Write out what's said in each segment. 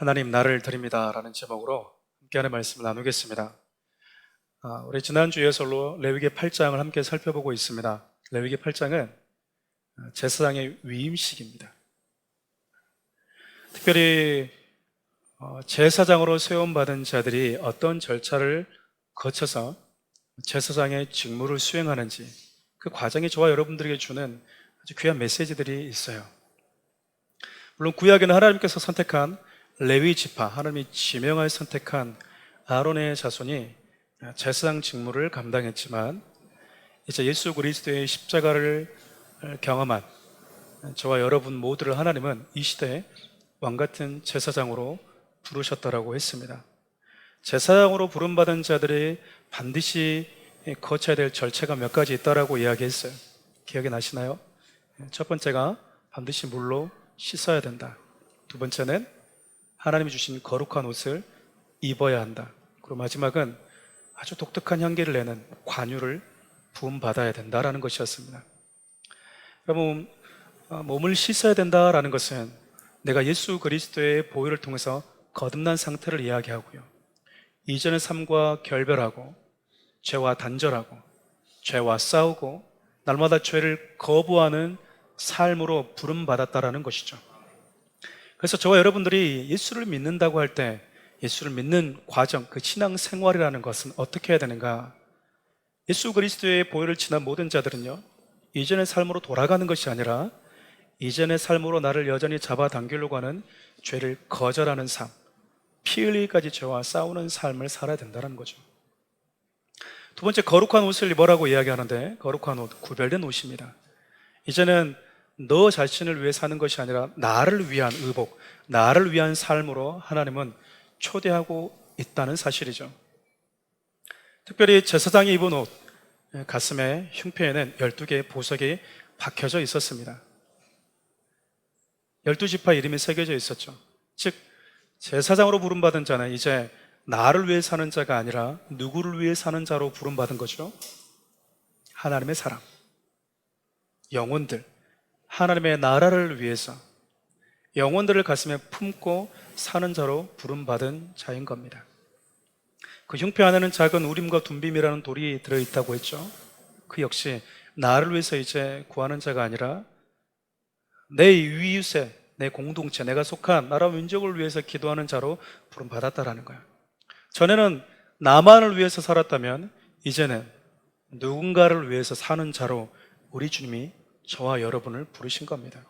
하나님 나를 드립니다 라는 제목으로 함께하는 말씀을 나누겠습니다. 우리 지난주 예설로 레위기 8장을 함께 살펴보고 있습니다. 레위기 8장은 제사장의 위임식입니다. 특별히 제사장으로 세움받은 자들이 어떤 절차를 거쳐서 제사장의 직무를 수행하는지, 그 과정이 저와 여러분들에게 주는 아주 귀한 메시지들이 있어요. 물론 구약에는 하나님께서 선택한 레위 지파, 하나님이 지명하여 선택한 아론의 자손이 제사장 직무를 감당했지만, 이제 예수 그리스도의 십자가를 경험한 저와 여러분 모두를 하나님은 이 시대에 왕같은 제사장으로 부르셨다라고 했습니다. 제사장으로 부름받은 자들이 반드시 거쳐야 될 절차가 몇 가지 있다라고 이야기했어요. 기억이 나시나요? 첫 번째가 반드시 물로 씻어야 된다. 두 번째는 하나님이 주신 거룩한 옷을 입어야 한다. 그리고 마지막은 아주 독특한 향기를 내는 관유를 부음받아야 된다라는 것이었습니다. 여러분, 몸을 씻어야 된다라는 것은 내가 예수 그리스도의 보혈을 통해서 거듭난 상태를 이야기하고요, 이전의 삶과 결별하고 죄와 단절하고 죄와 싸우고 날마다 죄를 거부하는 삶으로 부름받았다라는 것이죠. 그래서 저와 여러분들이 예수를 믿는다고 할 때 예수를 믿는 과정, 그 신앙 생활이라는 것은 어떻게 해야 되는가? 예수 그리스도의 보혈을 지난 모든 자들은요, 이전의 삶으로 돌아가는 것이 아니라 이전의 삶으로 나를 여전히 잡아당기려고 하는 죄를 거절하는 삶, 피 흘리기까지 죄와 싸우는 삶을 살아야 된다는 거죠. 두 번째, 거룩한 옷을 입어라고 이야기하는데, 거룩한 옷, 구별된 옷입니다. 이제는 너 자신을 위해 사는 것이 아니라 나를 위한 의복, 나를 위한 삶으로 하나님은 초대하고 있다는 사실이죠. 특별히 제사장이 입은 옷, 가슴에 흉패에는 12개의 보석이 박혀져 있었습니다. 12지파 이름이 새겨져 있었죠. 즉, 제사장으로 부름받은 자는 이제 나를 위해 사는 자가 아니라 누구를 위해 사는 자로 부름받은 거죠. 하나님의 사람, 영혼들, 하나님의 나라를 위해서 영혼들을 가슴에 품고 사는 자로 부름받은 자인 겁니다. 그 흉패 안에는 작은 우림과 둠빔이라는 돌이 들어있다고 했죠. 그 역시 나를 위해서 이제 구하는 자가 아니라 내 이웃에, 내 공동체, 내가 속한 나라 민족을 위해서 기도하는 자로 부름받았다라는 거예요. 전에는 나만을 위해서 살았다면 이제는 누군가를 위해서 사는 자로 우리 주님이 저와 여러분을 부르신 겁니다.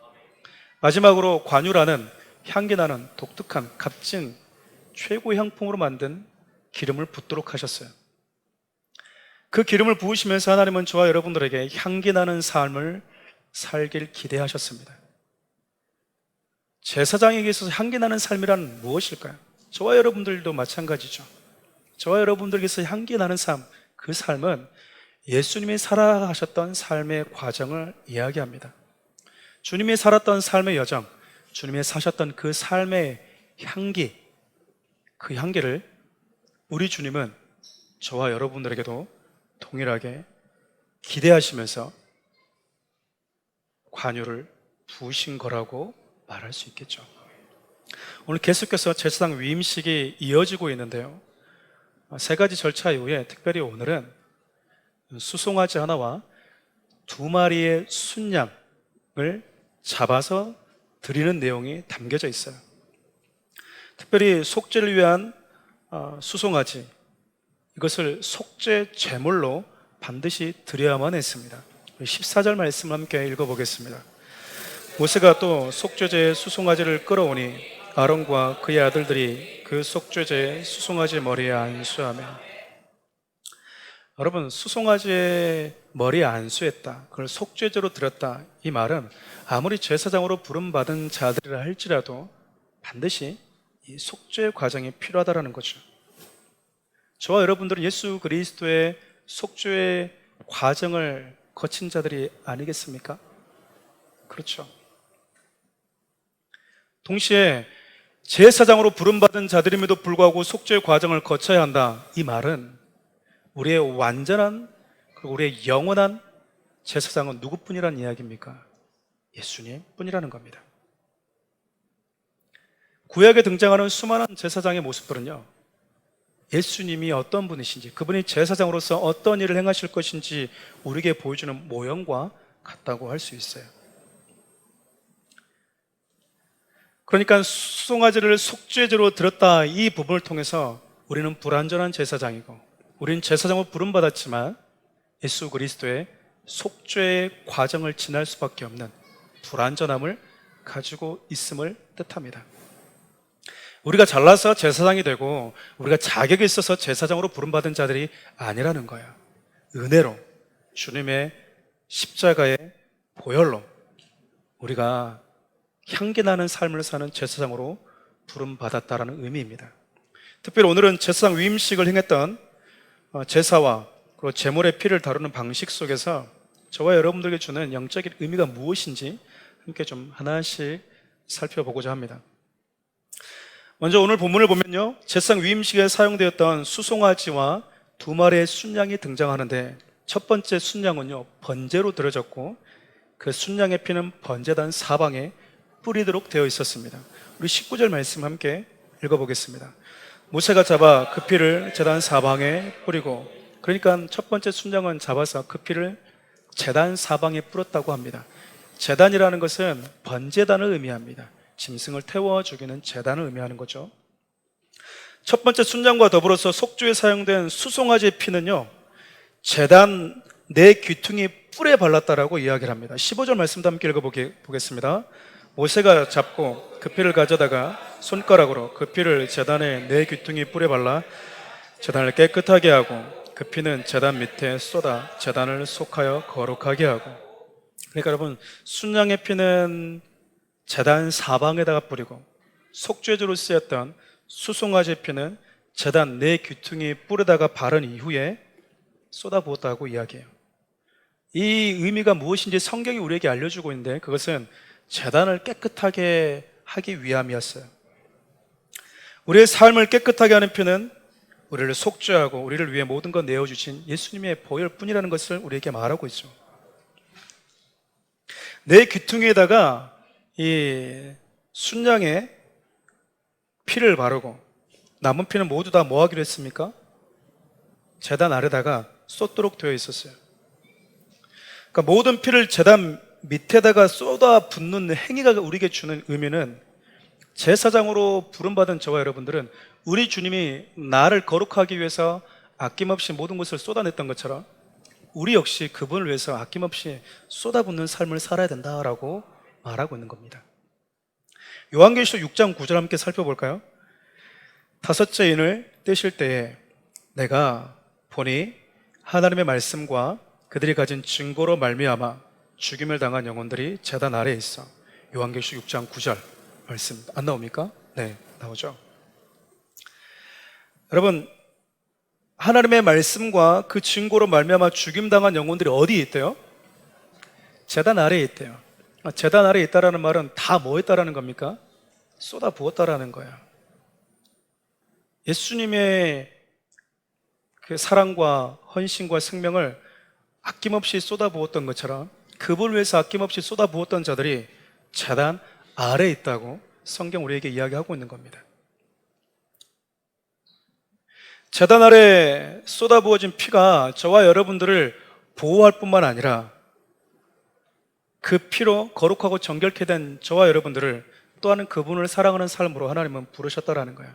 마지막으로 관유라는 향기나는 독특한 값진 최고의 향품으로 만든 기름을 붓도록 하셨어요. 그 기름을 부으시면서 하나님은 저와 여러분들에게 향기나는 삶을 살길 기대하셨습니다. 제사장에게 있어서 향기나는 삶이란 무엇일까요? 저와 여러분들도 마찬가지죠. 저와 여러분들께서 향기나는 삶, 그 삶은 예수님이 살아가셨던 삶의 과정을 이야기합니다. 주님이 살았던 삶의 여정, 주님이 사셨던 그 삶의 향기, 그 향기를 우리 주님은 저와 여러분들에게도 동일하게 기대하시면서 관유를 부으신 거라고 말할 수 있겠죠. 오늘 계속해서 제사장 위임식이 이어지고 있는데요, 세 가지 절차 이후에 특별히 오늘은 수송아지 하나와 2마리의 순양을 잡아서 드리는 내용이 담겨져 있어요. 특별히 속죄를 위한 수송아지, 이것을 속죄 제물로 반드시 드려야만 했습니다. 14절 말씀을 함께 읽어보겠습니다. 모세가 또 속죄제의 수송아지를 끌어오니 아론과 그의 아들들이 그 속죄제의 수송아지 머리에 안수하며, 여러분, 수송아지의 머리에 안수했다, 그걸 속죄제로 드렸다, 이 말은 아무리 제사장으로 부름받은 자들이라 할지라도 반드시 이 속죄 과정이 필요하다는 거죠. 저와 여러분들은 예수 그리스도의 속죄의 과정을 거친 자들이 아니겠습니까? 그렇죠. 동시에 제사장으로 부름받은 자들임에도 불구하고 속죄의 과정을 거쳐야 한다, 이 말은 우리의 완전한, 그리고 우리의 영원한 제사장은 누구뿐이라는 이야기입니까? 예수님 뿐이라는 겁니다. 구약에 등장하는 수많은 제사장의 모습들은요, 예수님이 어떤 분이신지, 그분이 제사장으로서 어떤 일을 행하실 것인지 우리에게 보여주는 모형과 같다고 할 수 있어요. 그러니까 수송아지를 속죄제로 드렸다, 이 부분을 통해서 우리는 불완전한 제사장이고, 우리는 제사장으로 부름받았지만 예수 그리스도의 속죄의 과정을 지날 수밖에 없는 불완전함을 가지고 있음을 뜻합니다. 우리가 잘나서 제사장이 되고 우리가 자격이 있어서 제사장으로 부름받은 자들이 아니라는 거예요. 은혜로, 주님의 십자가의 보혈로 우리가 향기나는 삶을 사는 제사장으로 부름받았다라는 의미입니다. 특별히 오늘은 제사장 위임식을 행했던 제사와 그리고 제물의 피를 다루는 방식 속에서 저와 여러분들에게 주는 영적인 의미가 무엇인지 함께 좀 하나씩 살펴보고자 합니다. 먼저 오늘 본문을 보면요, 제사장 위임식에 사용되었던 수송아지와 두 마리의 순양이 등장하는데, 첫 번째 순양은요 번제로 드려졌고 그 순양의 피는 번제단 사방에 뿌리도록 되어 있었습니다. 우리 19절 말씀 함께 읽어보겠습니다. 모세가 잡아 그 피를 제단 사방에 뿌리고, 그러니까 첫 번째 순양은 잡아서 그 피를 제단 사방에 뿌렸다고 합니다. 제단이라는 것은 번제단을 의미합니다. 짐승을 태워 죽이는 제단을 의미하는 거죠. 첫 번째 순양과 더불어서 속죄에 사용된 수송아지의 피는요, 제단 네 귀퉁이 뿔에 발랐다라고 이야기를 합니다. 15절 말씀도 함께 읽어보겠습니다. 모세가 잡고 그 피를 가져다가 손가락으로 그 피를 제단의 네 귀퉁이 뿔에 발라 제단을 깨끗하게 하고 그 피는 제단 밑에 쏟아 제단을 속하여 거룩하게 하고. 그러니까 여러분, 순양의 피는 제단 사방에다가 뿌리고, 속죄제로 쓰였던 수송아지 피는 제단 네 귀퉁이 뿔에다가 바른 이후에 쏟아부었다고 이야기해요. 이 의미가 무엇인지 성경이 우리에게 알려주고 있는데, 그것은 제단을 깨끗하게 하기 위함이었어요. 우리의 삶을 깨끗하게 하는 피는 우리를 속죄하고 우리를 위해 모든 것 내어주신 예수님의 보혈뿐이라는 것을 우리에게 말하고 있죠. 내 귀퉁이에다가 이 순양의 피를 바르고 남은 피는 모두 다 뭐 하기로 했습니까? 제단 아래다가 쏟도록 되어 있었어요. 그러니까 모든 피를 제단 밑에다가 쏟아 붓는 행위가 우리에게 주는 의미는, 제사장으로 부름받은 저와 여러분들은 우리 주님이 나를 거룩하기 위해서 아낌없이 모든 것을 쏟아냈던 것처럼 우리 역시 그분을 위해서 아낌없이 쏟아붓는 삶을 살아야 된다라고 말하고 있는 겁니다. 요한계시록 6장 9절 함께 살펴볼까요? 다섯째 인을 떼실 때에 내가 보니 하나님의 말씀과 그들이 가진 증거로 말미암아 죽임을 당한 영혼들이 제단 아래에 있어. 요한계시록 6장 9절 말씀 안 나옵니까? 네, 나오죠. 여러분, 하나님의 말씀과 그 증거로 말미암아 죽임당한 영혼들이 어디에 있대요? 제단 아래에 있대요. 제단 아래에 있다라는 말은 다 뭐 했다라는 겁니까? 쏟아 부었다라는 거예요. 예수님의 그 사랑과 헌신과 생명을 아낌없이 쏟아 부었던 것처럼 그분을 위해서 아낌없이 쏟아 부었던 자들이 제단 아래에 있다고 성경 우리에게 이야기하고 있는 겁니다. 제단 아래 쏟아 부어진 피가 저와 여러분들을 보호할 뿐만 아니라 그 피로 거룩하고 정결케 된 저와 여러분들을 또한 그분을 사랑하는 삶으로 하나님은 부르셨다라는 거예요.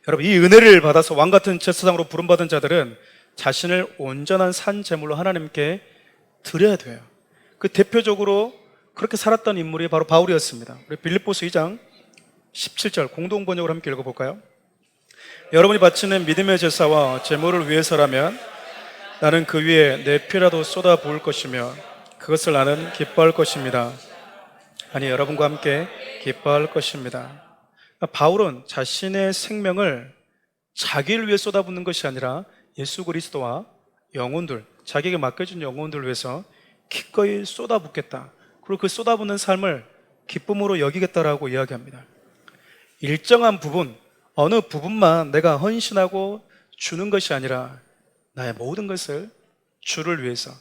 여러분, 이 은혜를 받아서 왕같은 제사장으로 부름받은 자들은 자신을 온전한 산 제물로 하나님께 드려야 돼요. 그 대표적으로 그렇게 살았던 인물이 바로 바울이었습니다. 우리 빌립보서 2장 17절 공동 번역으로 함께 읽어볼까요? 여러분이 바치는 믿음의 제사와 제물을 위해서라면 나는 그 위에 내 피라도 쏟아 부을 것이며 그것을 나는 기뻐할 것입니다. 아니, 여러분과 함께 기뻐할 것입니다. 바울은 자신의 생명을 자기를 위해 쏟아붓는 것이 아니라 예수 그리스도와 영혼들, 자기에게 맡겨진 영혼들을 위해서 기꺼이 쏟아붓겠다. 그리고 그 쏟아붓는 삶을 기쁨으로 여기겠다라고 이야기합니다. 일정한 부분, 어느 부분만 내가 헌신하고 주는 것이 아니라 나의 모든 것을 주를 위해서,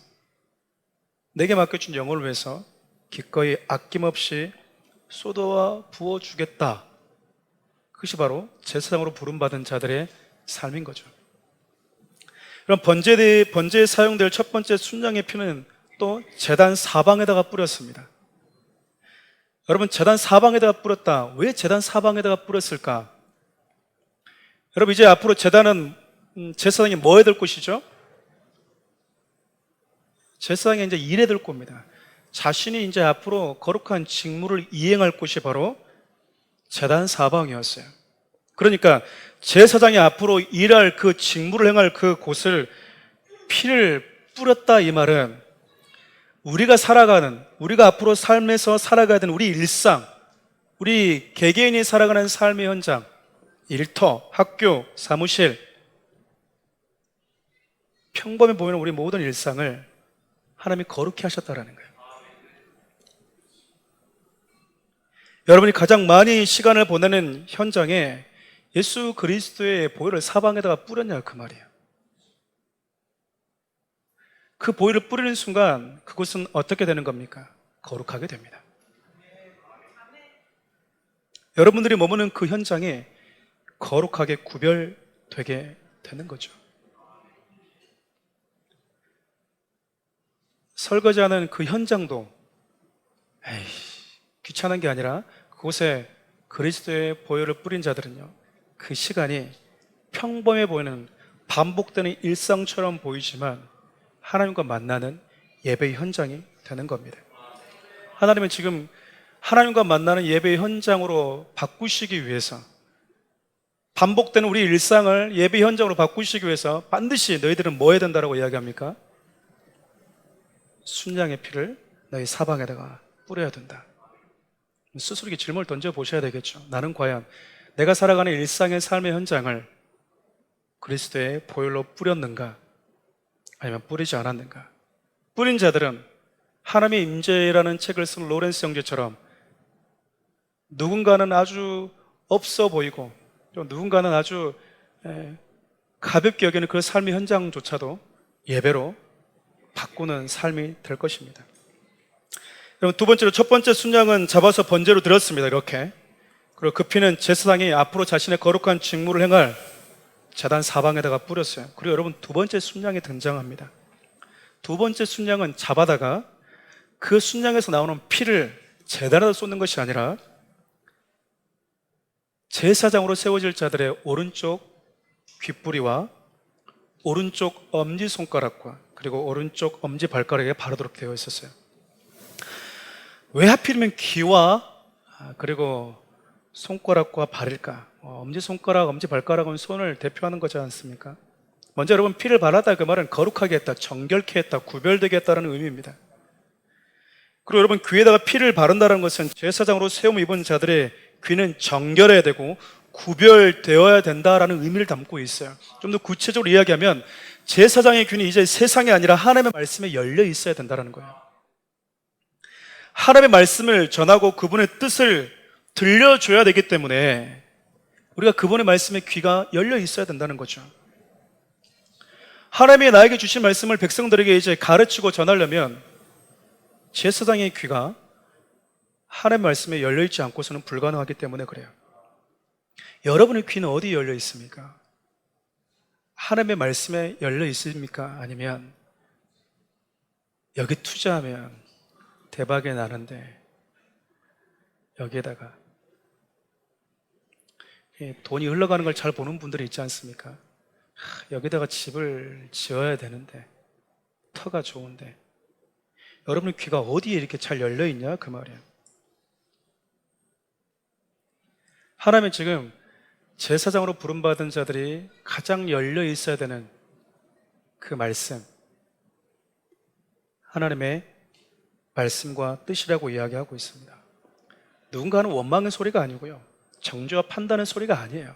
내게 맡겨준 영혼을 위해서 기꺼이 아낌없이 쏟아 부어주겠다. 그것이 바로 제사장으로 부름받은 자들의 삶인 거죠. 그럼 번제에 사용될 첫 번째 순양의 피는 또 제단 사방에다가 뿌렸습니다. 여러분, 제단 사방에다가 뿌렸다. 왜 제단 사방에다가 뿌렸을까? 여러분, 이제 앞으로 제단은 제사장이 뭐 해야 될 곳이죠? 제사장이 이제 일해야 될 겁니다. 자신이 이제 앞으로 거룩한 직무를 이행할 곳이 바로 제단 사방이었어요. 그러니까 제사장이 앞으로 일할 그 직무를 행할 그 곳을 피를 뿌렸다, 이 말은 우리가 앞으로 삶에서 살아가야 되는 우리 일상, 우리 개개인이 살아가는 삶의 현장, 일터, 학교, 사무실, 평범해 보이는 우리 모든 일상을 하나님이 거룩히 하셨다라는 거예요. 여러분이 가장 많이 시간을 보내는 현장에 예수 그리스도의 보혈을 사방에다가 뿌렸냐, 그 말이에요. 그 보혈을 뿌리는 순간 그곳은 어떻게 되는 겁니까? 거룩하게 됩니다. 여러분들이 머무는 그 현장에 거룩하게 구별되게 되는 거죠. 설거지하는 그 현장도 귀찮은 게 아니라 그곳에 그리스도의 보혈을 뿌린 자들은요, 그 시간이 평범해 보이는 반복되는 일상처럼 보이지만 하나님과 만나는 예배의 현장이 되는 겁니다. 하나님은 지금 하나님과 만나는 예배의 현장으로 바꾸시기 위해서, 반복되는 우리 일상을 예배 현장으로 바꾸시기 위해서 반드시 너희들은 뭐 해야 된다고 이야기합니까? 순양의 피를 너희 사방에다가 뿌려야 된다. 스스로 이렇게 질문을 던져보셔야 되겠죠. 나는 과연 내가 살아가는 일상의 삶의 현장을 그리스도의 보혈로 뿌렸는가? 아니면 뿌리지 않았는가? 뿌린 자들은 하나님의 임재라는 책을 쓴 로렌스 형제처럼 누군가는 아주 없어 보이고 또 누군가는 아주 가볍게 여기는 그 삶의 현장조차도 예배로 바꾸는 삶이 될 것입니다. 그럼 두 번째로, 첫 번째 순양은 잡아서 번제로 드렸습니다. 이렇게. 그리고 그 피는 제사장이 앞으로 자신의 거룩한 직무를 행할 제단 사방에다가 뿌렸어요. 그리고 여러분, 두 번째 순양이 등장합니다. 두 번째 순양은 잡아다가 그 순양에서 나오는 피를 제단에다 쏟는 것이 아니라 제사장으로 세워질 자들의 오른쪽 귓부리와 오른쪽 엄지손가락과 그리고 오른쪽 엄지발가락에 바르도록 되어 있었어요. 왜 하필이면 귀와 그리고 손가락과 발일까? 엄지손가락, 엄지발가락은 손을 대표하는 거지 않습니까? 먼저 여러분, 피를 바르다, 그 말은 거룩하게 했다, 정결케 했다, 구별되게 했다는 의미입니다. 그리고 여러분, 귀에다가 피를 바른다는 것은 제사장으로 세움 입은 자들의 귀는 정결해야 되고 구별되어야 된다라는 의미를 담고 있어요. 좀 더 구체적으로 이야기하면 제사장의 귀는 이제 세상이 아니라 하나님의 말씀에 열려 있어야 된다는 거예요. 하나님의 말씀을 전하고 그분의 뜻을 들려줘야 되기 때문에 우리가 그분의 말씀에 귀가 열려 있어야 된다는 거죠. 하나님이 나에게 주신 말씀을 백성들에게 이제 가르치고 전하려면 제사장의 귀가 하나님의 말씀에 열려 있지 않고서는 불가능하기 때문에 그래요. 여러분의 귀는 어디에 열려 있습니까? 하나님의 말씀에 열려 있습니까? 아니면 여기 투자하면 대박이 나는데 여기에다가 돈이 흘러가는 걸 잘 보는 분들이 있지 않습니까? 여기다가 집을 지어야 되는데, 터가 좋은데, 여러분의 귀가 어디에 이렇게 잘 열려 있냐, 그 말이에요. 하나님은 지금 제사장으로 부름받은 자들이 가장 열려 있어야 되는 그 말씀, 하나님의 말씀과 뜻이라고 이야기하고 있습니다. 누군가는 원망의 소리가 아니고요, 정죄와 판단의 소리가 아니에요.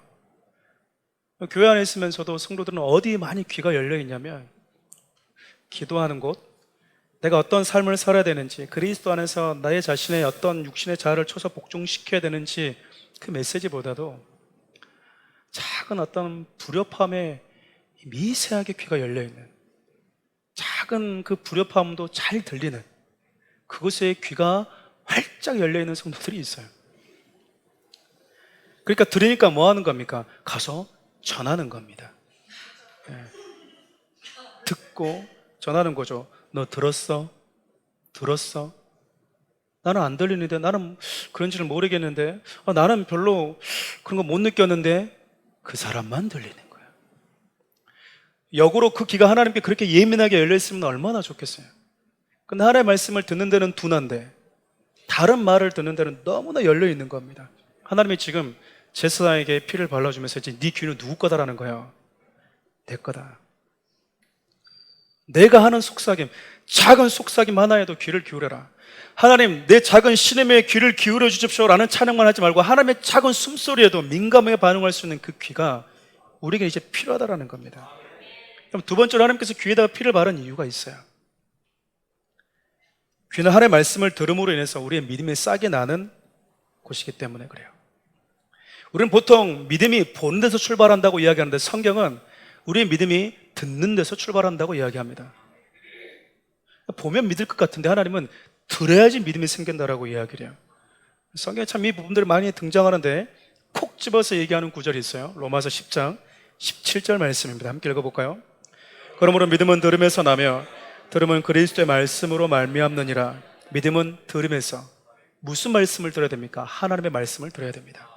교회 안에 있으면서도 성도들은 어디 많이 귀가 열려 있냐면 기도하는 곳, 내가 어떤 삶을 살아야 되는지, 그리스도 안에서 나의 자신의 어떤 육신의 자아를 쳐서 복종시켜야 되는지, 그 메시지보다도 작은 어떤 불협화음에 미세하게 귀가 열려있는, 작은 그 불협화음도 잘 들리는 그곳에 귀가 활짝 열려있는 성도들이 있어요. 그러니까 들으니까 뭐 하는 겁니까? 가서 전하는 겁니다. 예. 듣고 전하는 거죠. 너 들었어? 들었어? 나는 안 들리는데, 나는 그런지를 모르겠는데, 나는 별로 그런 거 못 느꼈는데, 그 사람만 들리는 거예요. 역으로 그 귀가 하나님께 그렇게 예민하게 열려있으면 얼마나 좋겠어요. 근데 하나님의 말씀을 듣는 데는 둔한데, 다른 말을 듣는 데는 너무나 열려있는 겁니다. 하나님이 지금 제사장에게 피를 발라주면서 이제 네 귀는 누구 거다라는 거예요. 내 거다. 내가 하는 속삭임, 작은 속삭임 하나에도 귀를 기울여라. 하나님, 내 작은 신음에 귀를 기울여 주십시오라는 찬양만 하지 말고 하나님의 작은 숨소리에도 민감하게 반응할 수 있는 그 귀가 우리에게 이제 필요하다라는 겁니다. 그럼 두 번째로 하나님께서 귀에다가 피를 바른 이유가 있어요. 귀는 하나님의 말씀을 들음으로 인해서 우리의 믿음이 싹이 나는 곳이기 때문에 그래요. 우리는 보통 믿음이 보는 데서 출발한다고 이야기하는데 성경은 우리의 믿음이 듣는 데서 출발한다고 이야기합니다. 보면 믿을 것 같은데 하나님은 들어야지 믿음이 생긴다라고 이야기를 해요. 성경에 참 이 부분들이 많이 등장하는데 콕 집어서 얘기하는 구절이 있어요. 로마서 10장 17절 말씀입니다. 함께 읽어볼까요? 그러므로 믿음은 들음에서 나며 들음은 그리스도의 말씀으로 말미암느니라. 믿음은 들음에서. 무슨 말씀을 들어야 됩니까? 하나님의 말씀을 들어야 됩니다.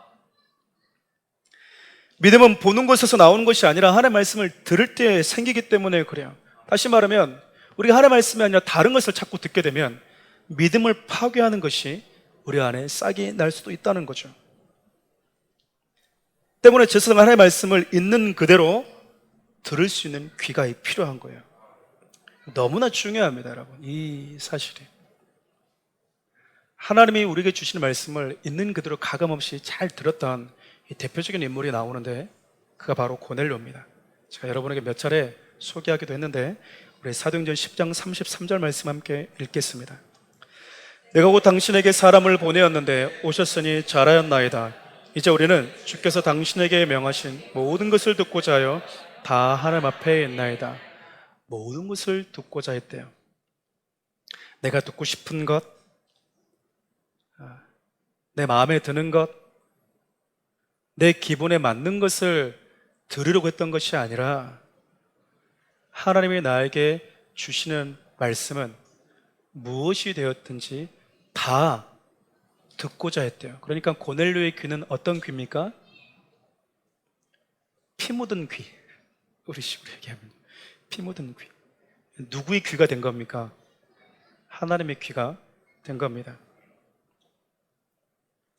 믿음은 보는 것에서 나오는 것이 아니라 하나님의 말씀을 들을 때 생기기 때문에 그래요. 다시 말하면 우리가 하나님의 말씀이 아니라 다른 것을 자꾸 듣게 되면 믿음을 파괴하는 것이 우리 안에 싹이 날 수도 있다는 거죠. 때문에 제사장 하나님의 말씀을 있는 그대로 들을 수 있는 귀가 필요한 거예요. 너무나 중요합니다, 여러분. 이 사실이. 하나님이 우리에게 주시는 말씀을 있는 그대로 가감없이 잘 들었던 이 대표적인 인물이 나오는데 그가 바로 고넬료입니다. 제가 여러분에게 몇 차례 소개하기도 했는데 우리 사도행전 10장 33절 말씀 함께 읽겠습니다. 내가 곧 당신에게 사람을 보내었는데 오셨으니 잘하였나이다. 이제 우리는 주께서 당신에게 명하신 모든 것을 듣고자 하여 다 하나님 앞에 있나이다. 모든 것을 듣고자 했대요. 내가 듣고 싶은 것, 내 마음에 드는 것, 내 기분에 맞는 것을 들으려고 했던 것이 아니라 하나님이 나에게 주시는 말씀은 무엇이 되었든지 다 듣고자 했대요. 그러니까 고넬료의 귀는 어떤 귀입니까? 피 묻은 귀. 우리 식으로 얘기하면 피 묻은 귀. 누구의 귀가 된 겁니까? 하나님의 귀가 된 겁니다.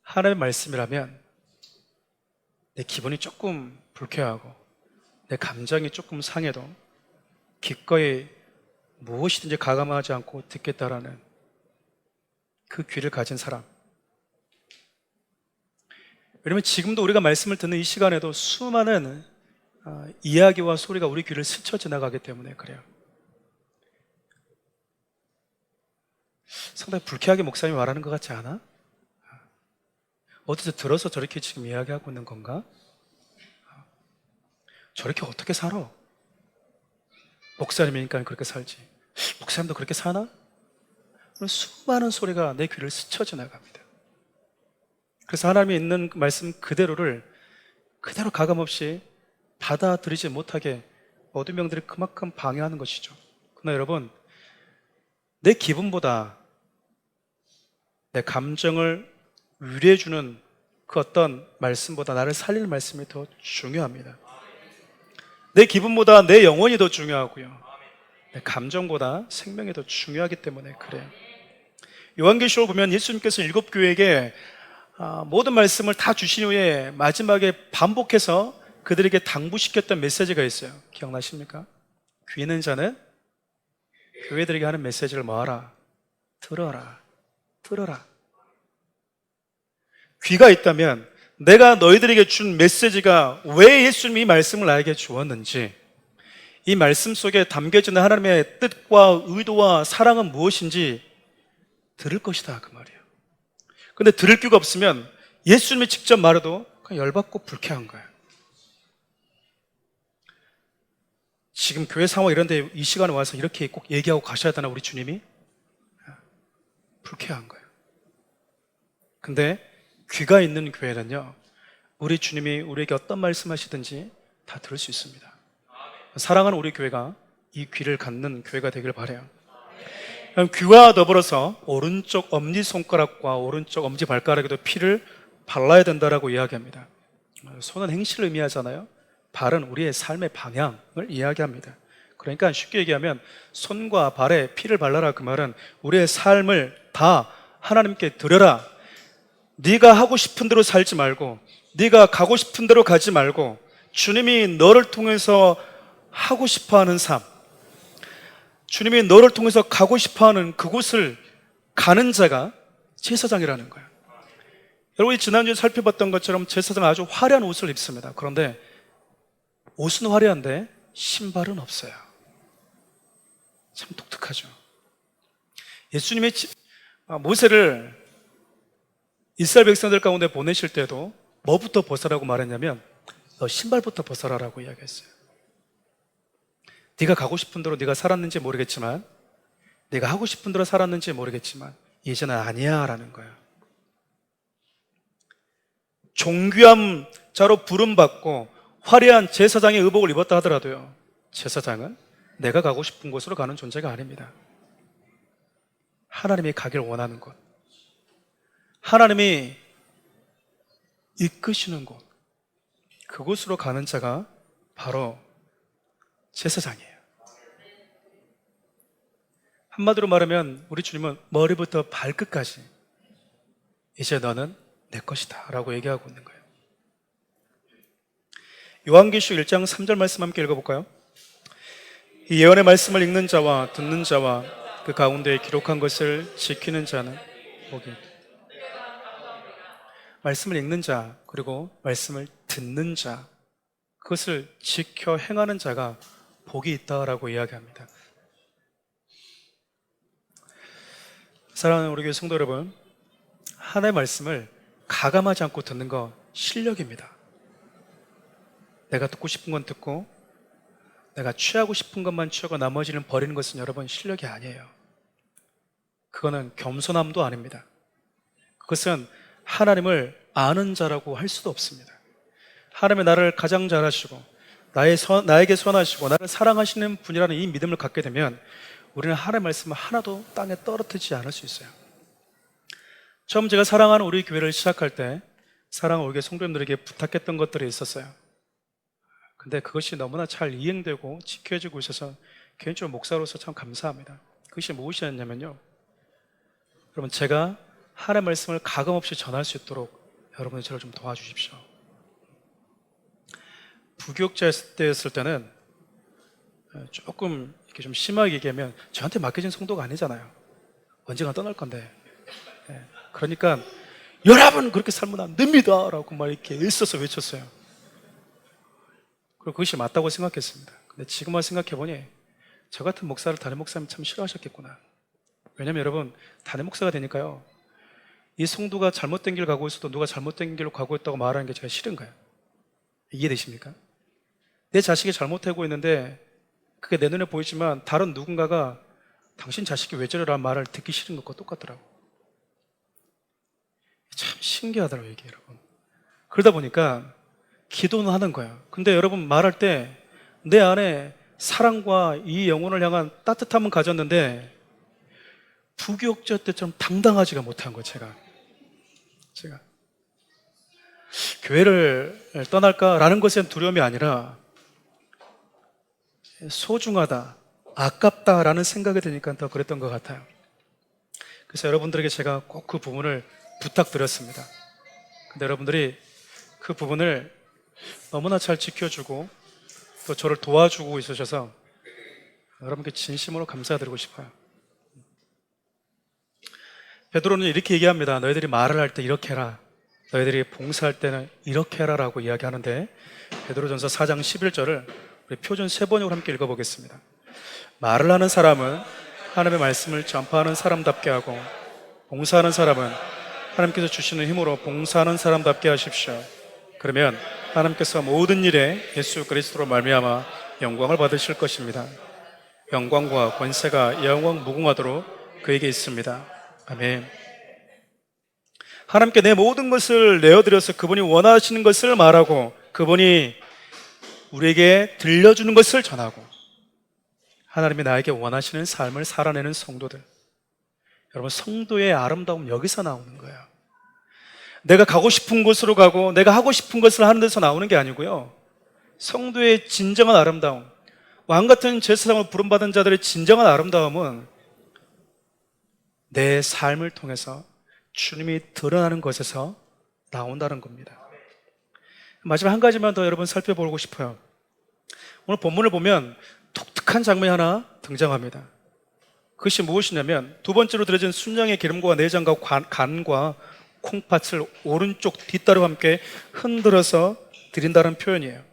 하나님의 말씀이라면 내 기분이 조금 불쾌하고 내 감정이 조금 상해도 기꺼이 무엇이든지 가감하지 않고 듣겠다라는 그 귀를 가진 사람. 왜냐하면 지금도 우리가 말씀을 듣는 이 시간에도 수많은 이야기와 소리가 우리 귀를 스쳐 지나가기 때문에 그래요. 상당히 불쾌하게 목사님이 말하는 것 같지 않아? 어디서 들어서 저렇게 지금 이야기하고 있는 건가? 저렇게 어떻게 살아? 목사님이니까 그렇게 살지. 목사님도 그렇게 사나? 수많은 소리가 내 귀를 스쳐 지나갑니다. 그래서 하나님이 있는 말씀 그대로를 그대로 가감없이 받아들이지 못하게 모든 명들이 그만큼 방해하는 것이죠. 그러나 여러분, 내 기분보다 내 감정을 위로해주는 그 어떤 말씀보다 나를 살리는 말씀이 더 중요합니다. 내 기분보다 내 영혼이 더 중요하고요. 내 감정보다 생명이 더 중요하기 때문에 그래요. 요한계시록 보면 예수님께서 7교회에게 모든 말씀을 다 주신 후에 마지막에 반복해서 그들에게 당부시켰던 메시지가 있어요. 기억나십니까? 귀 있는 자는 교회들에게 하는 메시지를 뭐하라? 들어라. 들어라. 귀가 있다면 내가 너희들에게 준 메시지가 왜 예수님이 이 말씀을 나에게 주었는지, 이 말씀 속에 담겨지는 하나님의 뜻과 의도와 사랑은 무엇인지 들을 것이다 그 말이에요. 근데 들을 귀가 없으면 예수님이 직접 말해도 그냥 열받고 불쾌한 거예요. 지금 교회 상황 이런데 이 시간에 와서 이렇게 꼭 얘기하고 가셔야 되나 우리 주님이? 불쾌한 거예요. 근데 귀가 있는 교회는요, 우리 주님이 우리에게 어떤 말씀하시든지 다 들을 수 있습니다. 사랑하는 우리 교회가 이 귀를 갖는 교회가 되길 바라요. 귀와 더불어서 오른쪽 엄지손가락과 오른쪽 엄지발가락에도 피를 발라야 된다라고 이야기합니다. 손은 행실을 의미하잖아요. 발은 우리의 삶의 방향을 이야기합니다. 그러니까 쉽게 얘기하면 손과 발에 피를 발라라, 그 말은 우리의 삶을 다 하나님께 드려라. 네가 하고 싶은 대로 살지 말고, 네가 가고 싶은 대로 가지 말고, 주님이 너를 통해서 하고 싶어하는 삶, 주님이 너를 통해서 가고 싶어하는 그곳을 가는 자가 제사장이라는 거예요. 여러분이 지난주에 살펴봤던 것처럼 제사장은 아주 화려한 옷을 입습니다. 그런데 옷은 화려한데 신발은 없어요. 참 독특하죠. 예수님이 모세를 이스라엘 백성들 가운데 보내실 때도 뭐부터 벗으라고 말했냐면 너 신발부터 벗어라라고 이야기했어요. 네가 가고 싶은 대로 네가 살았는지 모르겠지만, 네가 하고 싶은 대로 살았는지 모르겠지만 이제는 아니야 라는 거예요. 존귀한 자로 부름받고 화려한 제사장의 의복을 입었다 하더라도요, 제사장은 내가 가고 싶은 곳으로 가는 존재가 아닙니다. 하나님이 가길 원하는 곳, 하나님이 이끄시는 곳, 그곳으로 가는 자가 바로 제사장이에요. 한마디로 말하면 우리 주님은 머리부터 발끝까지 이제 너는 내 것이다 라고 얘기하고 있는 거예요. 요한계시록 1장 3절 말씀 함께 읽어볼까요? 이 예언의 말씀을 읽는 자와 듣는 자와 그 가운데에 기록한 것을 지키는 자는 복이 있다. 말씀을 읽는 자, 그리고 말씀을 듣는 자, 그것을 지켜 행하는 자가 복이 있다라고 이야기합니다. 사랑하는 우리 교회 성도 여러분, 하나님의 말씀을 가감하지 않고 듣는 거 실력입니다. 내가 듣고 싶은 건 듣고 내가 취하고 싶은 것만 취하고 나머지는 버리는 것은 여러분 실력이 아니에요. 그거는 겸손함도 아닙니다. 그것은 하나님을 아는 자라고 할 수도 없습니다. 하나님의 나를 가장 잘 아시고 나에게 선하시고 나를 사랑하시는 분이라는 이 믿음을 갖게 되면 우리는 하나님의 말씀을 하나도 땅에 떨어뜨리지 않을 수 있어요. 처음 제가 사랑하는 우리 교회를 시작할 때 사랑하는 우리 교회 성도님들에게 부탁했던 것들이 있었어요. 근데 그것이 너무나 잘 이행되고 지켜지고 있어서 개인적으로 목사로서 참 감사합니다. 그것이 무엇이었냐면요, 여러분, 제가 하나님의 말씀을 가감없이 전할 수 있도록 여러분이 저를 좀 도와주십시오. 부교육자였을 때는 조금 이렇게 좀 심하게 얘기하면 저한테 맡겨진 성도가 아니잖아요. 언젠가 떠날 건데. 그러니까 여러분 그렇게 살면 안 됩니다 라고 막 이렇게 일써서 외쳤어요. 그리고 그것이 맞다고 생각했습니다. 근데 지금 와서 생각해보니 저 같은 목사를 담임 목사님 참 싫어하셨겠구나. 왜냐면 여러분, 담임 목사가 되니까요, 이 성도가 잘못된 길 가고 있어도 누가 잘못된 길로 가고 있다고 말하는 게 제가 싫은 거예요. 이해되십니까? 내 자식이 잘못하고 있는데 그게 내 눈에 보이지만 다른 누군가가 당신 자식이 왜 저러라는 말을 듣기 싫은 것과 똑같더라고. 참 신기하더라고요, 이게 여러분. 그러다 보니까 기도는 하는 거예요. 근데 여러분, 말할 때 내 안에 사랑과 이 영혼을 향한 따뜻함은 가졌는데 부교육자 때처럼 당당하지가 못한 거예요. 제가 교회를 떠날까라는 것엔 두려움이 아니라 소중하다, 아깝다라는 생각이 드니까 더 그랬던 것 같아요. 그래서 여러분들에게 제가 꼭 그 부분을 부탁드렸습니다. 근데 여러분들이 그 부분을 너무나 잘 지켜주고 또 저를 도와주고 있으셔서 여러분께 진심으로 감사드리고 싶어요. 베드로는 이렇게 얘기합니다. 너희들이 말을 할 때 이렇게 해라, 너희들이 봉사할 때는 이렇게 해라 라고 이야기하는데, 베드로전서 4장 11절을 우리 표준 세번역으로 함께 읽어보겠습니다. 말을 하는 사람은 하나님의 말씀을 전파하는 사람답게 하고, 봉사하는 사람은 하나님께서 주시는 힘으로 봉사하는 사람답게 하십시오. 그러면 하나님께서 모든 일에 예수 그리스도로 말미암아 영광을 받으실 것입니다. 영광과 권세가 영원 무궁하도록 그에게 있습니다. 아멘. 하나님께 내 모든 것을 내어드려서 그분이 원하시는 것을 말하고 그분이 우리에게 들려주는 것을 전하고 하나님이 나에게 원하시는 삶을 살아내는 성도들. 여러분, 성도의 아름다움 여기서 나오는 거예요. 내가 가고 싶은 곳으로 가고 내가 하고 싶은 것을 하는 데서 나오는 게 아니고요. 성도의 진정한 아름다움, 왕같은 제사장을 부름받은 자들의 진정한 아름다움은 내 삶을 통해서 주님이 드러나는 것에서 나온다는 겁니다. 마지막 한 가지만 더 여러분 살펴보고 싶어요. 오늘 본문을 보면 독특한 장면이 하나 등장합니다. 그것이 무엇이냐면 두 번째로 드려진 순양의 기름과 내장과 간과 콩팥을 오른쪽 뒷다리와 함께 흔들어서 드린다는 표현이에요.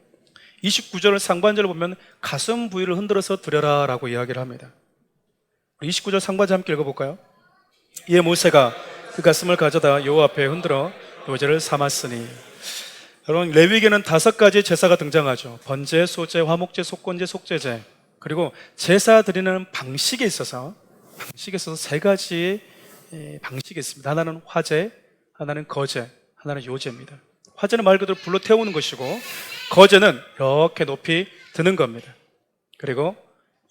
29절 상반절을 보면 가슴 부위를 흔들어서 드려라 라고 이야기를 합니다. 29절 상반절 함께 읽어볼까요? 이에 모세가 그 가슴을 가져다 여호와 앞에 흔들어 요제를 삼았으니. 여러분, 레위기에는 5가지 제사가 등장하죠. 번제, 소제, 화목제, 속건제, 속죄제. 그리고 제사 드리는 방식에 있어서 3가지 방식이 있습니다. 하나는 화제, 하나는 거제, 하나는 요제입니다. 화제는 말 그대로 불로 태우는 것이고 거제는 이렇게 높이 드는 겁니다. 그리고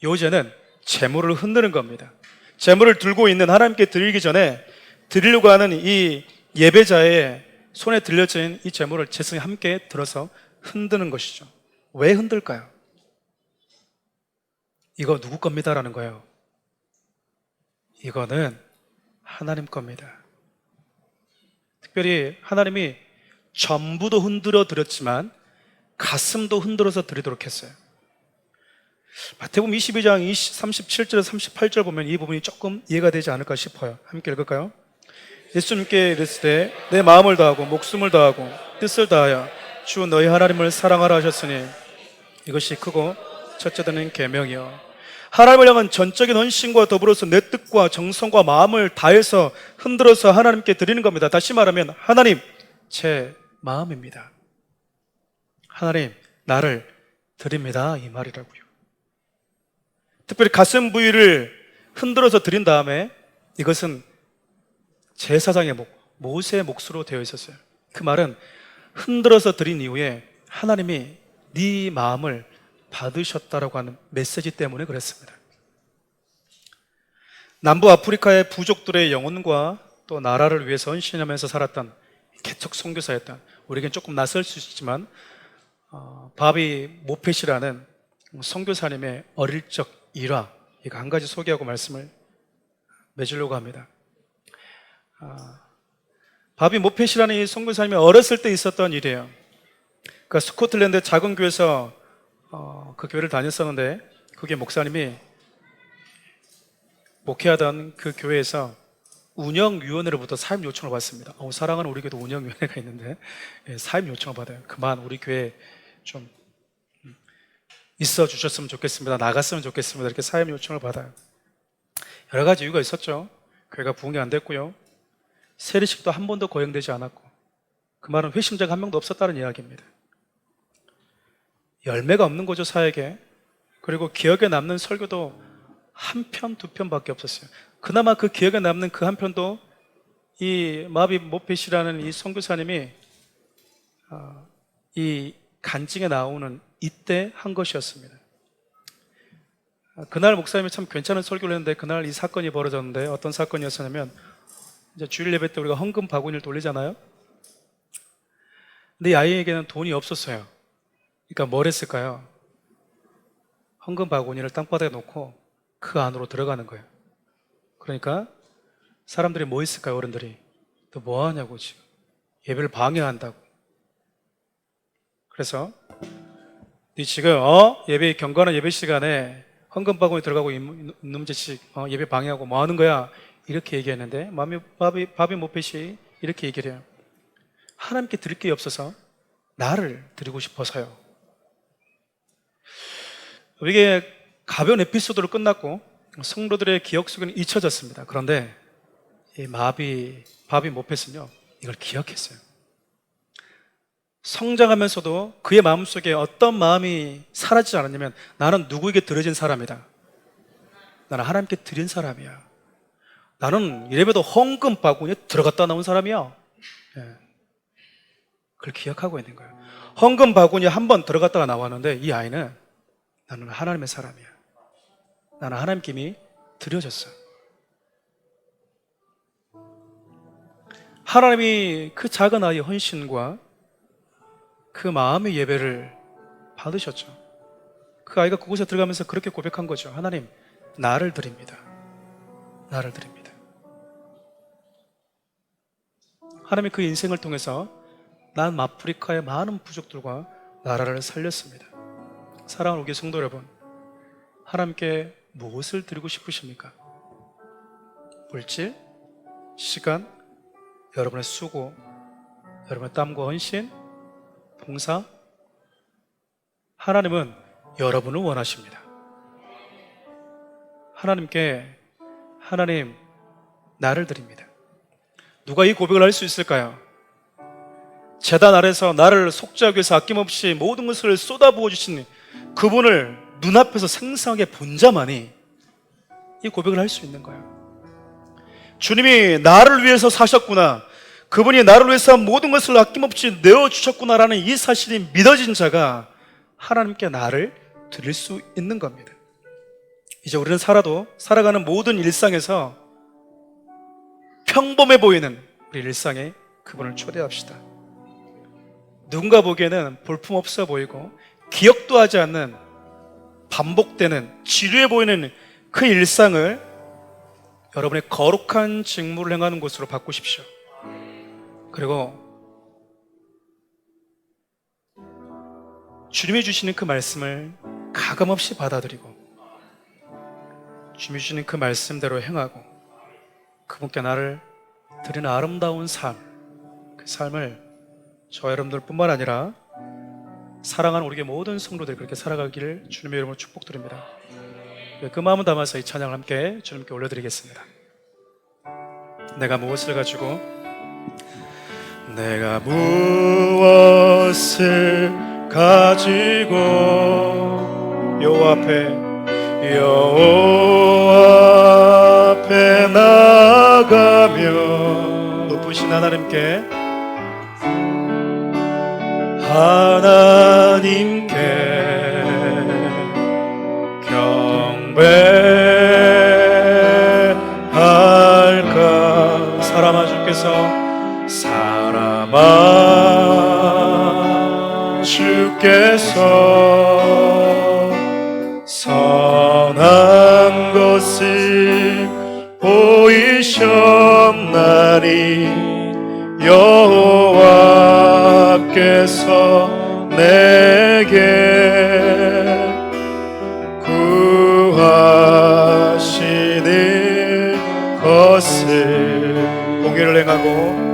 요제는 제물을 흔드는 겁니다. 제물을 들고 있는 하나님께 드리기 전에 드리려고 하는 이 예배자의 손에 들려진 이 제물을 제승이 함께 들어서 흔드는 것이죠. 왜 흔들까요? 이거 누구 겁니다 라는 거예요. 이거는 하나님 겁니다. 특별히 하나님이 전부도 흔들어 드렸지만 가슴도 흔들어서 드리도록 했어요. 마태복음 22장 37절에서 38절 보면 이 부분이 조금 이해가 되지 않을까 싶어요. 함께 읽을까요? 예수님께 이르시되 내 마음을 다하고 목숨을 다하고 뜻을 다하여 주 너희 하나님을 사랑하라 하셨으니 이것이 크고 첫째 되는 계명이요 하나님을 향한 전적인 헌신과 더불어서 내 뜻과 정성과 마음을 다해서 흔들어서 하나님께 드리는 겁니다. 다시 말하면 하나님 제 마음입니다. 하나님 나를 드립니다 이 말이라고요. 특별히 가슴 부위를 흔들어서 드린 다음에 이것은 제사장의 목, 모세의 몫으로 되어 있었어요. 그 말은 흔들어서 드린 이후에 하나님이 네 마음을 받으셨다라고 하는 메시지 때문에 그랬습니다. 남부 아프리카의 부족들의 영혼과 또 나라를 위해서 헌신하면서 살았던 개척 선교사였던, 우리에겐 조금 낯설 수 있지만 바비 모펫이라는 선교사님의 어릴 적 일화, 이거 한 가지 소개하고 말씀을 맺으려고 합니다. 바비 모펫이라는 이 선교사님이 어렸을 때 있었던 일이에요. 그러니까 스코틀랜드 작은 교회에서 그 교회를 다녔었는데 그게 목사님이 목회하던 그 교회에서 운영위원회로부터 사임 요청을 받습니다. 사랑하는 우리 교회도 운영위원회가 있는데 사임 요청을 받아요. 그만 우리 교회 좀 있어 주셨으면 좋겠습니다. 나갔으면 좋겠습니다. 이렇게 사임 요청을 받아요. 여러 가지 이유가 있었죠. 교회가 부흥이 안 됐고요. 세례식도 한 번도 거행되지 않았고, 그 말은 회심자가 한 명도 없었다는 이야기입니다. 열매가 없는 거죠, 사역에. 그리고 기억에 남는 설교도 한 편, 두 편밖에 없었어요. 그나마 그 기억에 남는 그 한 편도 이 마비 모펫이라는 이 선교사님이 이 간증에 나오는 이때 한 것이었습니다. 그날 목사님이 참 괜찮은 설교를 했는데 그날 이 사건이 벌어졌는데 어떤 사건이었냐면 이제 주일 예배 때 우리가 헌금 바구니를 돌리잖아요. 근데 이 아이에게는 돈이 없었어요. 그러니까 뭘 했을까요? 헌금 바구니를 땅바닥에 놓고 그 안으로 들어가는 거예요. 그러니까 사람들이 뭐 했을까요? 어른들이 너 뭐 하냐고, 지금 예배를 방해한다고. 그래서 네 지금 예배 경건한 예배 시간에 헌금 바구니 들어가고 이놈 자식 예배 방해하고 뭐 하는 거야? 이렇게 얘기했는데 바비 모펫이 이렇게 얘기를 해요. 하나님께 드릴 게 없어서 나를 드리고 싶어서요. 이게 가벼운 에피소드로 끝났고 성도들의 기억 속에는 잊혀졌습니다. 그런데 이 바비 모펫은요, 이걸 기억했어요. 성장하면서도 그의 마음속에 어떤 마음이 사라지지 않았냐면 나는 누구에게 드려진 사람이다. 나는 하나님께 드린 사람이야. 나는 이래봬도 헌금 바구니에 들어갔다 나온 사람이야. 예. 그걸 기억하고 있는 거예요. 헌금 바구니에 한 번 들어갔다가 나왔는데 이 아이는 나는 하나님의 사람이야. 나는 하나님께 이미 드려졌어. 하나님이 그 작은 아이의 헌신과 그 마음의 예배를 받으셨죠. 그 아이가 그곳에 들어가면서 그렇게 고백한 거죠. 하나님, 나를 드립니다. 나를 드립니다. 하나님이 그 인생을 통해서 난 아프리카의 많은 부족들과 나라를 살렸습니다. 사랑하는 우리 성도 여러분, 하나님께 무엇을 드리고 싶으십니까? 물질, 시간, 여러분의 수고, 여러분의 땀과 헌신, 봉사. 하나님은 여러분을 원하십니다. 하나님께 하나님, 나를 드립니다. 누가 이 고백을 할 수 있을까요? 제단 아래서 나를 속죄하기 위해서 아낌없이 모든 것을 쏟아부어 주신 그분을 눈앞에서 생생하게 본 자만이 이 고백을 할 수 있는 거예요. 주님이 나를 위해서 사셨구나, 그분이 나를 위해서 모든 것을 아낌없이 내어주셨구나라는 이 사실이 믿어진 자가 하나님께 나를 드릴 수 있는 겁니다. 이제 우리는 살아가는 모든 일상에서 평범해 보이는 우리 일상에 그분을 초대합시다. 누군가 보기에는 볼품없어 보이고 기억도 하지 않는 반복되는 지루해 보이는 그 일상을 여러분의 거룩한 직무를 행하는 곳으로 바꾸십시오. 그리고 주님이 주시는 그 말씀을 가감없이 받아들이고 주님이 주시는 그 말씀대로 행하고 그분께 나를 드리는 아름다운 삶, 그 삶을 저 여러분들 뿐만 아니라 사랑하는 우리 모든 성도들이 그렇게 살아가기를 주님의 이름으로 축복드립니다. 그 마음을 담아서 이 찬양을 함께 주님께 올려드리겠습니다. 내가 무엇을 가지고 여호와 앞에 나아가며 높으신 하나님께 경배할까. 사람아 주께서 선한 것을 보이셨나니 여호와께서 내게 구하시는 것을 공의를 행하고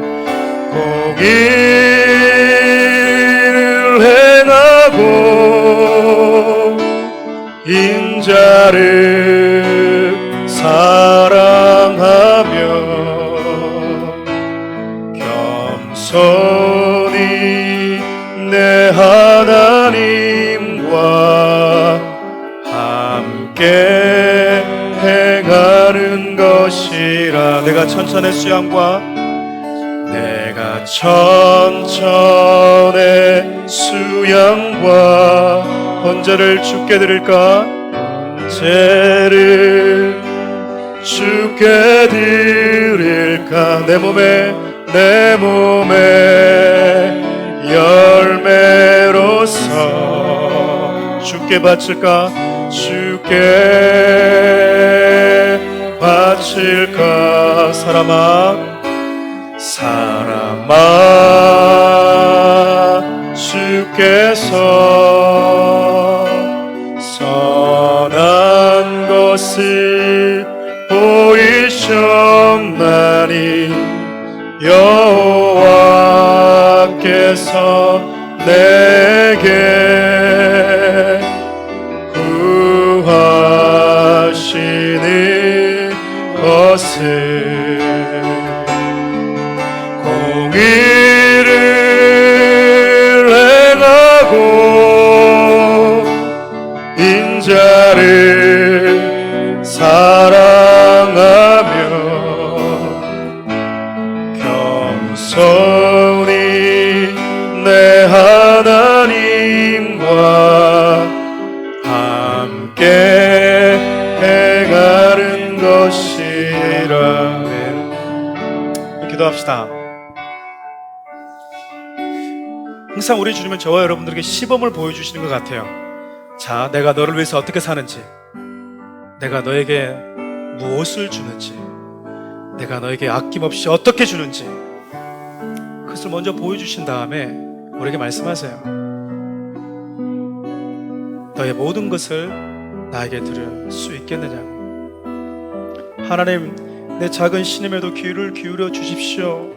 인자를 사랑하며 겸손히 내 하나님과 함께 행하는 것이라. 내가 천천의 수양과 헌제를 주께 드릴까? 헌제를 주께 드릴까? 내 몸에 열매로서 주께 바칠까? 주께 바칠까? 사람아 주께서 선한 것을 보이셨나니 여호와께서 내게 구하시는 것을 공의를 행하고 내 하나님과 함께 행하는 것이라. 기도합시다. 항상 우리 주님은 저와 여러분들에게 시범을 보여주시는 것 같아요. 자, 내가 너를 위해서 어떻게 사는지, 내가 너에게 무엇을 주는지, 내가 너에게 아낌없이 어떻게 주는지, 그것을 먼저 보여주신 다음에 우리에게 말씀하세요. 너의 모든 것을 나에게 드릴 수 있겠느냐. 하나님, 내 작은 신임에도 귀를 기울여 주십시오.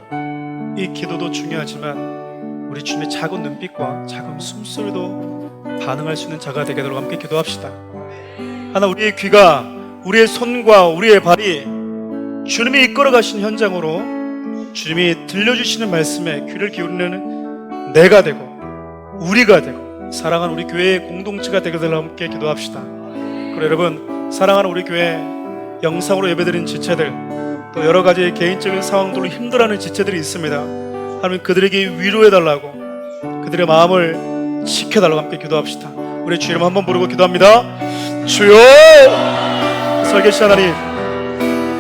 이 기도도 중요하지만 우리 주님의 작은 눈빛과 작은 숨소리도 반응할 수 있는 자가 되게 되도록 함께 기도합시다. 하나, 우리의 귀가, 우리의 손과 우리의 발이 주님이 이끌어 가신 현장으로 주님이 들려주시는 말씀에 귀를 기울이는 내가 되고 우리가 되고 사랑하는 우리 교회의 공동체가 되게 되도록 함께 기도합시다. 그리고 여러분, 사랑하는 우리 교회 영상으로 예배드린 지체들, 또 여러 가지 개인적인 상황들로 힘들어하는 지체들이 있습니다. 하나님, 그들에게 위로해달라고, 그들의 마음을 지켜달라고 함께 기도합시다. 우리 주 이름 한번 부르고 기도합니다. 주여! 살계신 하나님,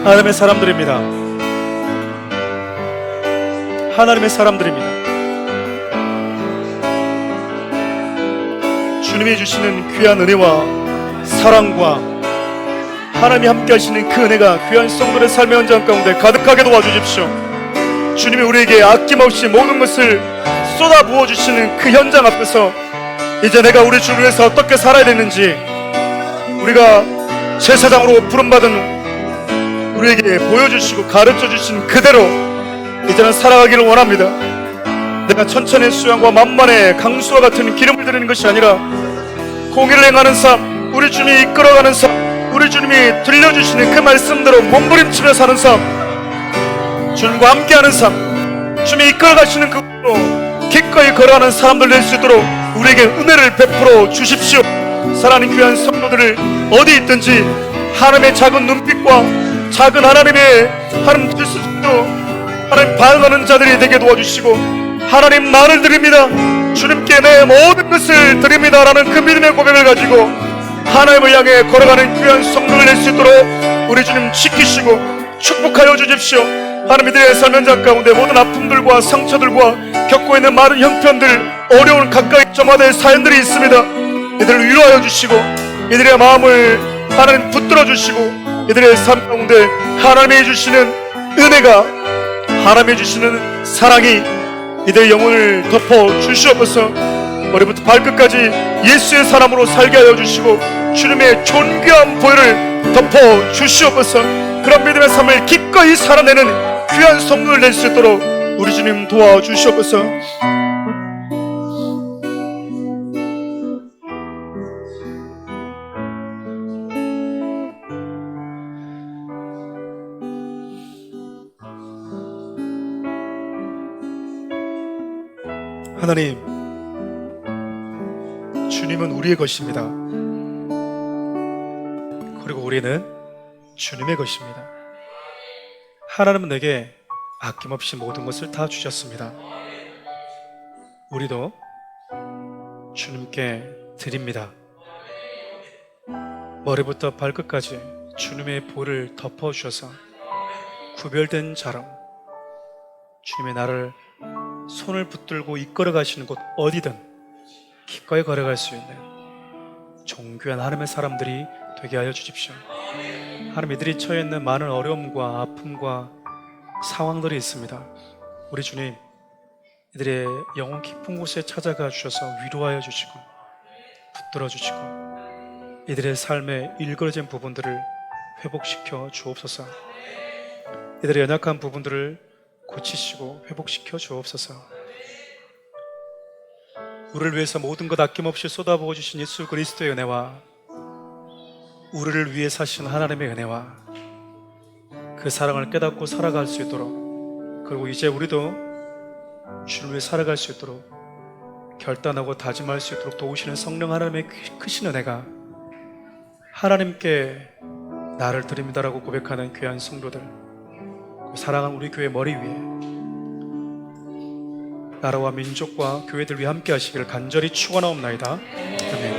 하나님의 사람들입니다. 하나님의 사람들입니다. 주님이 주시는 귀한 은혜와 사랑과 하나님이 함께 하시는 그 은혜가 귀한 성도의 삶의 현장 가운데 가득하게 도와주십시오. 주님이 우리에게 아낌없이 모든 것을 쏟아 부어주시는 그 현장 앞에서 이제 내가 우리 주를 위해서 어떻게 살아야 되는지 우리가 제사장으로 부름받은 우리에게 보여주시고 가르쳐주신 그대로 이제는 살아가기를 원합니다. 내가 천천의 수양과 만만의 강수와 같은 기름을 드리는 것이 아니라 공의를 행하는 삶, 우리 주님이 이끌어가는 삶, 우리 주님이 들려주시는 그 말씀대로 몸부림치며 사는 삶, 주님과 함께하는 삶, 주님이 이끌어가시는 그곳으로 기꺼이 걸어가는 사람들 될 수 있도록 우리에게 은혜를 베풀어 주십시오. 사랑하는 귀한 성도들을 어디 있든지 하나님의 작은 눈빛과 작은 하나님의 하나님 뜻으로 하나님 반응하는 자들이 되게 도와주시고, 하나님 나를 드립니다, 주님께 내 모든 것을 드립니다 라는 그 믿음의 고백을 가지고 하나님을 향해 걸어가는 귀한 성도를 낼 수 있도록 우리 주님 지키시고 축복하여 주십시오. 하나님, 이들의 삶 현장 가운데 모든 아픔들과 상처들과 겪고 있는 많은 형편들, 어려운 가까이 점화될 사연들이 있습니다. 이들을 위로하여 주시고 이들의 마음을 하나님 붙들어 주시고 이들의 삶 가운데 하나님이 주시는 은혜가, 하나님이 주시는 사랑이 이들의 영혼을 덮어 주시옵소서. 머리부터 발끝까지 예수의 사람으로 살게 하여 주시고 주님의 존귀한 보혈을 덮어 주시옵소서. 그런 믿음의 삶을 기꺼이 살아내는 귀한 성도를 낼 수 있도록 우리 주님 도와주시옵소서. 하나님, 주님은 우리의 것입니다. 그리고 우리는 주님의 것입니다. 하나님은 내게 아낌없이 모든 것을 다 주셨습니다. 우리도 주님께 드립니다. 머리부터 발끝까지 주님의 볼을 덮어주셔서 구별된 자로 주님의 나를 손을 붙들고 이끌어 가시는 곳 어디든 기꺼이 걸어갈 수 있는 존귀한 하나님의 사람들이 되게 하여 주십시오. 하나님, 이들이 처해 있는 많은 어려움과 아픔과 상황들이 있습니다. 우리 주님, 이들의 영혼 깊은 곳에 찾아가 주셔서 위로하여 주시고 붙들어 주시고 이들의 삶에 일그러진 부분들을 회복시켜 주옵소서. 이들의 연약한 부분들을 고치시고 회복시켜 주옵소서. 우리를 위해서 모든 것 아낌없이 쏟아부어 주신 예수 그리스도의 은혜와 우리를 위해 사신 하나님의 은혜와 그 사랑을 깨닫고 살아갈 수 있도록, 그리고 이제 우리도 주를 위해 살아갈 수 있도록 결단하고 다짐할 수 있도록 도우시는 성령 하나님의 크신 은혜가, 하나님께 나를 드립니다라고 고백하는 귀한 성도들, 사랑하는 우리 교회 머리 위에 나라와 민족과 교회들 위해 함께 하시기를 간절히 축원하옵나이다. 아멘.